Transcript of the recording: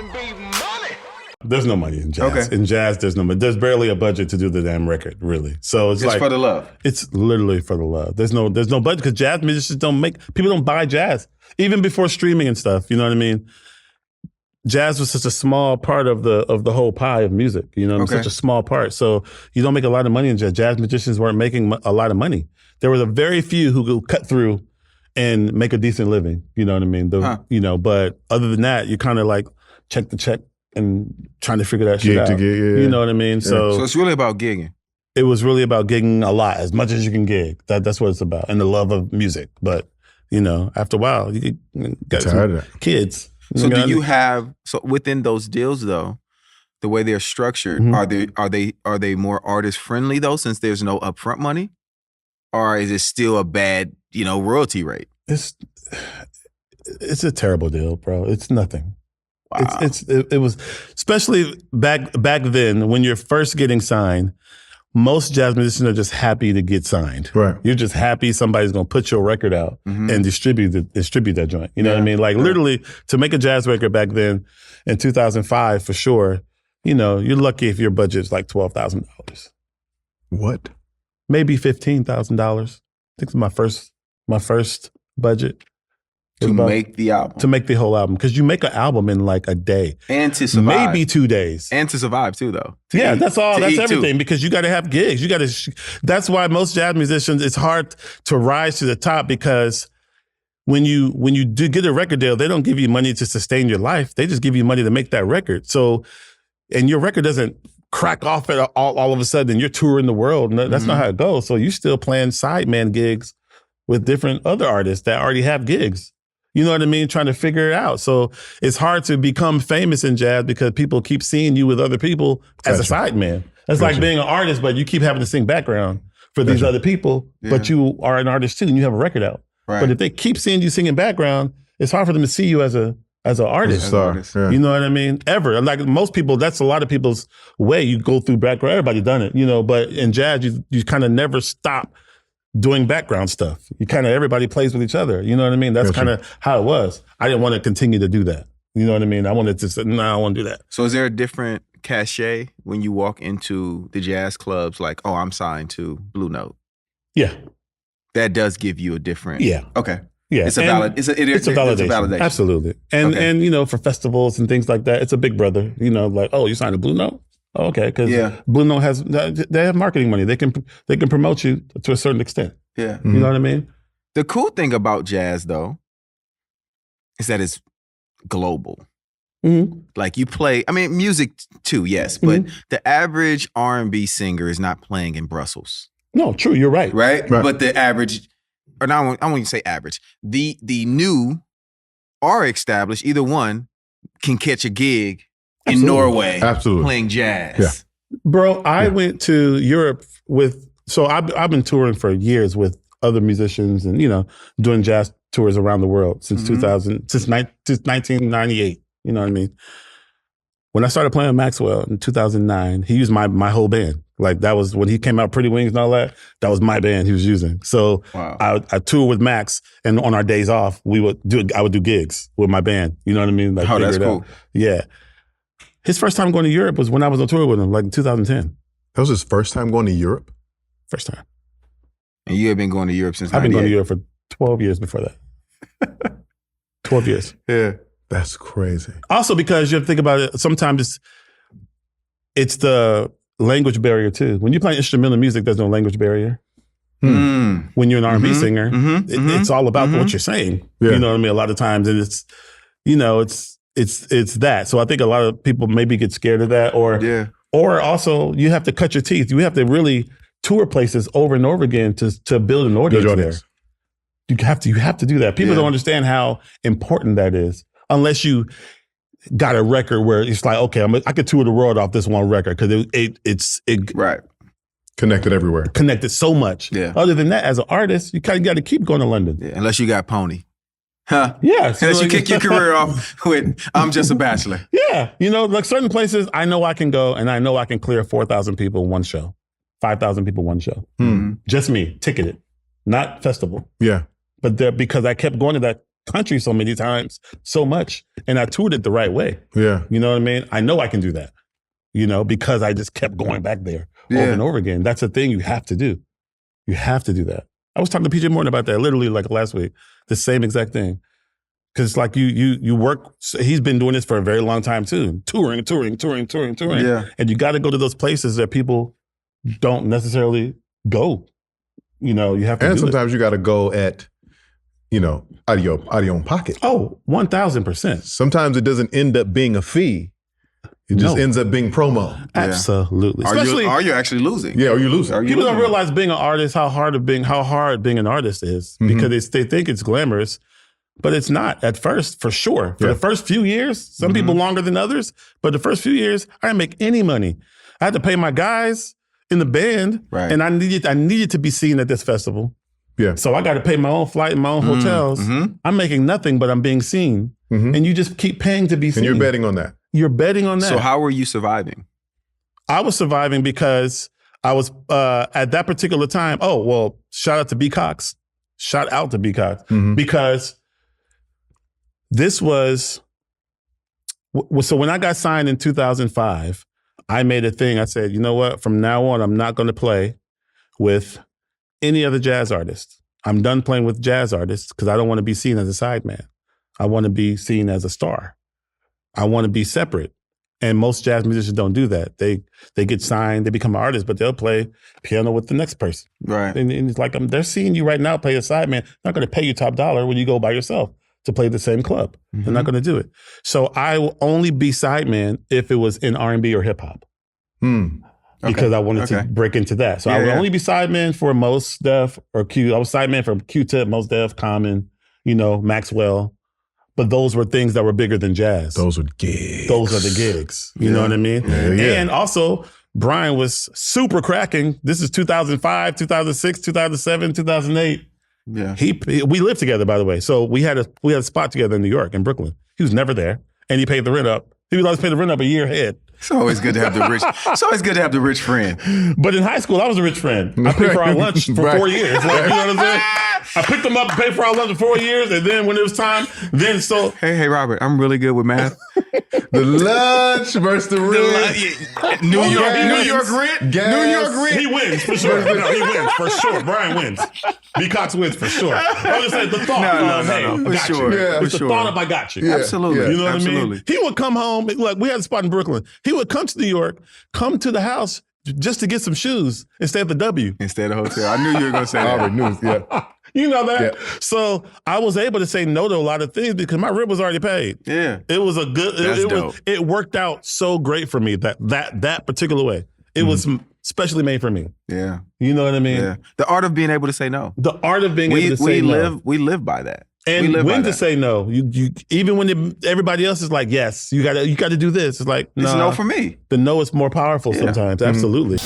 R&B Money. There's no money in jazz. Okay. In jazz, there's no money. There's barely a budget to do the damn record, really. So it's like for the love. It's literally for the love. There's no budget because jazz musicians people don't buy jazz even before streaming and stuff. You know what I mean? Jazz was such a small part of the whole pie of music. You know, such a small part. So you don't make a lot of money in jazz. Jazz musicians weren't making a lot of money. There was a very few who could cut through and make a decent living. You know what I mean? You know, but other than that, you kind of like check the check and trying to figure that shit out. You know what I mean? Yeah. So it's really about gigging. It was really about gigging a lot, as much as you can gig. That's what it's about, and the love of music. But you know, after a while, you got some kids. So do you have within those deals though, the way they're structured, are they more artist friendly though, since there's no upfront money, or is it still a bad royalty rate? It's a terrible deal, bro. It's nothing. Wow. It was, especially back then when you're first getting signed, most jazz musicians are just happy to get signed. Right. You're just happy somebody's going to put your record out and distribute that joint. You know what I mean? Like literally to make a jazz record back then in 2005 for sure, you're lucky if your budget's like $12,000. What? Maybe $15,000. I think it's my first budget. To make the album. To make the whole album. Because you make an album in like a day. And to survive. Maybe 2 days. And to survive too, though. That's all. That's everything. Too. Because you got to have gigs. That's why most jazz musicians, it's hard to rise to the top because when you do get a record deal, they don't give you money to sustain your life. They just give you money to make that record. So, and your record doesn't crack off at all of a sudden. You're touring the world. That's not how it goes. So you still playing sideman gigs with different other artists that already have gigs. You know what I mean? Trying to figure it out. So it's hard to become famous in jazz because people keep seeing you with other people as a sideman. That's like being an artist, but you keep having to sing background for these other people, but you are an artist too and you have a record out. Right. But if they keep seeing you singing background, it's hard for them to see you as an artist. You know what I mean? Ever. Like most people, that's a lot of people's way. You go through background. Everybody done it, but in jazz, you kind of never stop doing background stuff. Everybody plays with each other. You know what I mean? That's kind of how it was. I didn't want to continue to do that. You know what I mean? I wanted to say, no, I don't want to do that. So is there a different cachet when you walk into the jazz clubs like, oh, I'm signed to Blue Note? Yeah. That does give you a different... Yeah. Okay. Yeah. It's a validation. Absolutely. And for festivals and things like that, it's a big brother. Like, oh, you signed a Blue Note? Oh, okay, because Blue Note they have marketing money. They can promote you to a certain extent. Yeah. You know what I mean? The cool thing about jazz, though, is that it's global. Like you play, music too, yes, but the average R&B singer is not playing in Brussels. No, true, you're right. Right? But the average, or not, I won't even say average, the new or established, either one, can catch a gig in Norway, playing jazz. Yeah. Bro, I went to Europe I've been touring for years with other musicians and, doing jazz tours around the world since 1998. You know what I mean? When I started playing Maxwell in 2009, he used my whole band. Like that was when he came out Pretty Wings and all that. That was my band he was using. So I toured with Max, and on our days off, I would do gigs with my band. You know what I mean? Like, that's cool. Yeah. His first time going to Europe was when I was on tour with him, like in 2010. That was his first time going to Europe? First time. And you have been going to Europe since 98? I've been going to Europe for 12 years before that. 12 years. Yeah. That's crazy. Also because you have to think about it, sometimes it's the language barrier too. When you play instrumental music, there's no language barrier. When you're an R&B singer, it's all about what you're saying. Yeah. You know what I mean? A lot of times, and it's that. So I think a lot of people maybe get scared of that, or also you have to cut your teeth. You have to really tour places over and over again to build an audience there. You have to do that. People don't understand how important that is unless you got a record where it's like, okay, I could tour the world off this one record because it's right. Connected everywhere. Connected so much. Yeah. Other than that, as an artist, you kind of got to keep going to London. Yeah, unless you got Pony. Huh? Yeah. Unless you kick your career off with, I'm just a bachelor. Yeah. Like certain places, I know I can go and I know I can clear 4,000 people one show, 5,000 people one show. Just me, ticketed, not festival. Yeah. But because I kept going to country so many times, so much, and I toured it the right way. Yeah. You know what I mean? I know I can do that, because I just kept going back there over and over again. That's a thing you have to do. You have to do that. I was talking to PJ Morton about that literally like last week, the same exact thing. Because like you work, he's been doing this for a very long time too, touring. Yeah. And you got to go to those places that people don't necessarily go. You have to And do sometimes you got to go at, out of your own pocket. Oh, 1,000%. Sometimes it doesn't end up being a fee. It just ends up being promo. Absolutely. Are you actually losing? Yeah, or you're losing. People don't realize being an artist, how hard being an artist is, because they think it's glamorous, but it's not at first, for sure. For the first few years, some people longer than others, but the first few years, I didn't make any money. I had to pay my guys in the band, and I needed to be seen at this festival. Yeah. So I got to pay my own flight and my own hotels. I'm making nothing, but I'm being seen. And you just keep paying to be seen. And you're betting on that. You're betting on that. So how were you surviving? I was surviving because I was, at that particular time, shout out to B. Cox. Shout out to B. Cox. Because this was, so when I got signed in 2005, I made a thing. I said, you know what? From now on, I'm not going to play with any other jazz artist. I'm done playing with jazz artists because I don't want to be seen as a sideman. I want to be seen as a star. I want to be separate. And most jazz musicians don't do that. They get signed, they become an artist, but they'll play piano with the next person. Right. And it's like, they're seeing you right now play a sideman. They're not going to pay you top dollar when you go by yourself to play the same club. They're not going to do it. So I will only be sideman if it was in R&B or hip hop. Because I wanted to break into that. So I would only be sideman for Mos Def or Q. I was sideman for Q-Tip, Mos Def, Common, Maxwell. But those were things that were bigger than jazz. Those are gigs. Those are the gigs. You know what I mean? Yeah. And also, Brian was super cracking. This is 2005, 2006, 2007, 2008. Yeah. We lived together, by the way. So we had a spot together in New York, in Brooklyn. He was never there, and he paid the rent up. He would always pay the rent up a year ahead. It's always good to have the rich. It's always good to have the rich friend. But in high school, I was a rich friend. I paid for our lunch for 4 years. Like, you know what I'm saying? I picked them up and paid for our lunch for 4 years, and then when it was time, Hey, Robert, I'm really good with math. The lunch versus the rent. New York rent. Gas. New York rent. He wins for sure. No, he wins for sure. Brian wins. B. Cox wins for sure. I was just saying the thought. No, I for got sure. you. Yeah, It's the thought of I got you. Yeah. Absolutely. You know what I Absolutely. mean? He would come home. Like, we had a spot in Brooklyn. He would come to New York, come to the house just to get some shoes and stay at the W. Instead of hotel. I knew you were going to say I that. already knew. Yeah. You know that? Yeah. So I was able to say no to a lot of things because my rent was already paid. Yeah. It was a good, it worked out so great for me that particular way. It was specially made for me. Yeah. You know what I mean? Yeah. The art of being able to say no. The art of being able to say no. We live by that. And when to say no. You even when everybody else is like, yes, you got to do this. It's like, It's no for me. The no is more powerful sometimes. Absolutely.